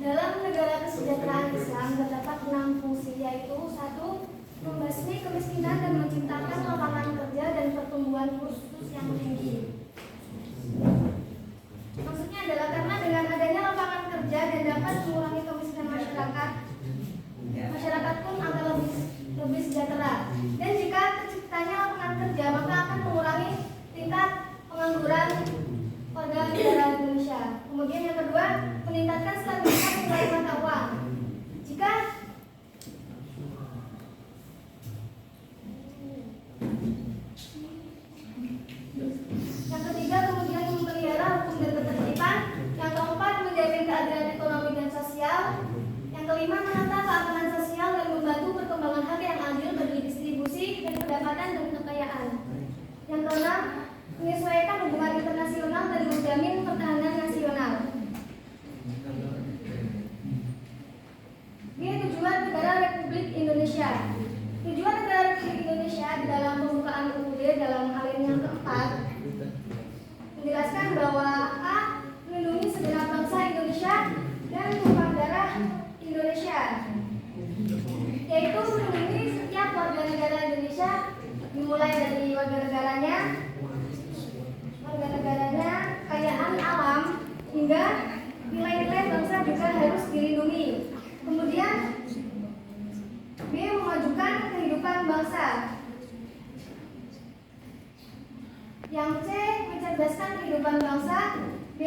Dalam negara kesejahteraan Islam terdapat 6 fungsi, yaitu 1. Membasmi kemiskinan dan menciptakan lapangan kerja dan pertumbuhan khusus yang tinggi. Maksudnya adalah karena dengan adanya lapangan kerja dan dapat mengurangi kemiskinan masyarakat, masyarakat pun akan lebih sejahtera. Dan jika terciptanya lapangan kerja, maka akan mengurangi tingkat pengangguran pada negara Indonesia. Kemudian yang kedua, meningkatkan stabilitas nilai mata uang. Yang ketiga, kemudian memelihara hukum dan ketertiban. Yang keempat, menjamin keadilan ekonomi dan sosial. Yang kelima, menata keamanan sosial dan membantu perkembangan hak yang adil bagi distribusi dan pendapatan dan kekayaan. Yang keenam, menyesuaikan hubungan internasional dan menjamin pertahanan nasional. Ini tujuan negara Republik Indonesia. Tujuan negara Republik Indonesia di dalam pembukaan UUD dalam hal ini yang keempat menjelaskan bahwa A. Melindungi segenap bangsa Indonesia dan tumpah darah Indonesia, yaitu melindungi setiap warga negara Indonesia, dimulai dari warga negaranya, kekayaan alam, hingga nilai-nilai bangsa juga harus dilindungi. Kemudian B. Memajukan kehidupan bangsa. Yang C. Mencerdaskan kehidupan bangsa. B.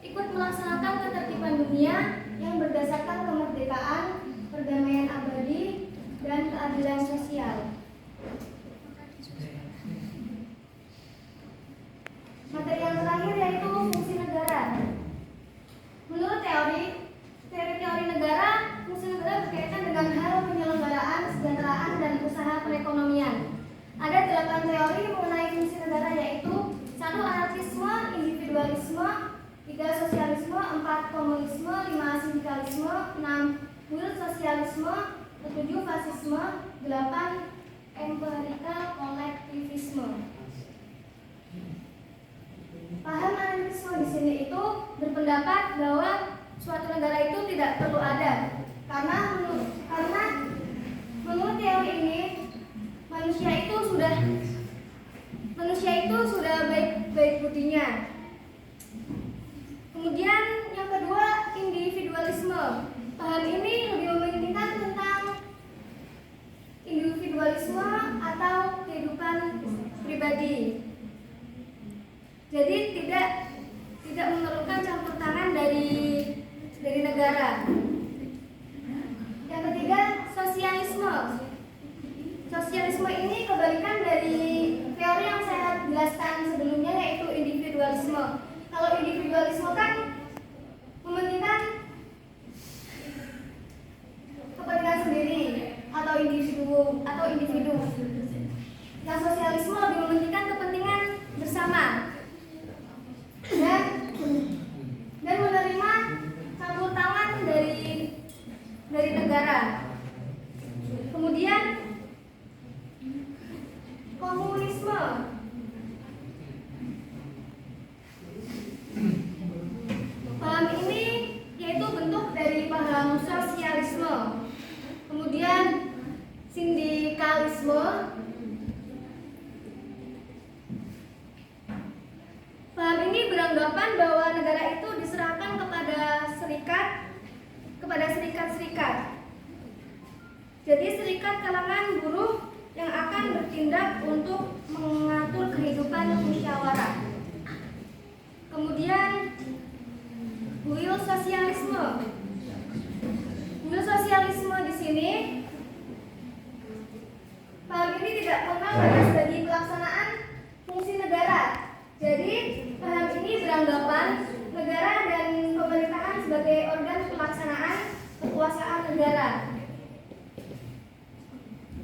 Ikut melaksanakan ketertiban dunia yang berdasarkan kemerdekaan, perdamaian abadi, dan keadilan sosial. Materi yang terakhir yaitu fungsi negara. Menurut teori negara, fungsi negara berkaitan dengan hal penyelenggaraan, kesejahteraan, dan usaha perekonomian. Ada 8 teori mengenai fungsi negara, yaitu 1. Anarkisme, individualisme, 3. Sosialisme, 4. Komunisme, 5. Sindikalisme, 6. Will sosialisme, 7. Fasisme, 8. Empirical kolektivisme. Paham anarkisme di sini itu berpendapat bahwa suatu negara itu tidak perlu ada, karena menurut teori ini manusia itu sudah baik butinya. Kemudian yang kedua, individualisme. Paham ini lebih mementingkan tentang individualisme atau kehidupan pribadi. Jadi tidak memerlukan campur tangan dari negara. Yang ketiga, sosialisme. Sosialisme ini kebalikan dari teori yang saya jelaskan sebelumnya, yaitu individualisme. Kalau individualisme kan mementingkan kepentingan sendiri atau individu. Yang sosialisme lebih mementingkan kepentingan bersama dan menerima campur tangan dari negara. Kemudian komunisme. Paham ini yaitu bentuk dari paham sosialisme. Kemudian sindikalisme. Paham ini beranggapan bahwa negara itu diserahkan kepada serikat-serikat. Jadi serikat kalangan buruh yang akan bertindak untuk mengatur kehidupan musyawarah. Kemudian will sosialisme. Will sosialisme di sini paham ini tidak pernah batas bagi pelaksanaan fungsi negara. Jadi paham ini beranggapan negara dan pemerintahan sebagai organ pelaksanaan kekuasaan negara.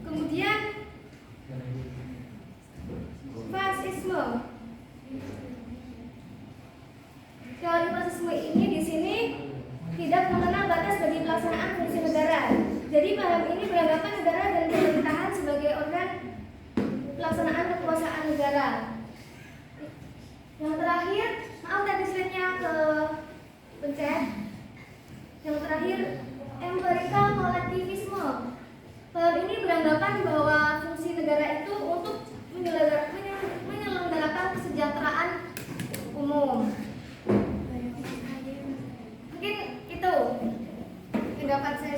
Kemudian fasisme. Teori fasisme ini di sini tidak mengenal batas bagi pelaksanaan fungsi negara. Jadi paham ini beranggapan negara dan pemerintahan sebagai organ pelaksanaan kekuasaan negara. Yang terakhir, maaf tadi slide-nya ke pencet. Yang terakhir, empirical kolektivisme. Hal ini beranggapan bahwa fungsi negara itu untuk menyelenggarakan kesejahteraan umum. Mungkin itu yang dapat saya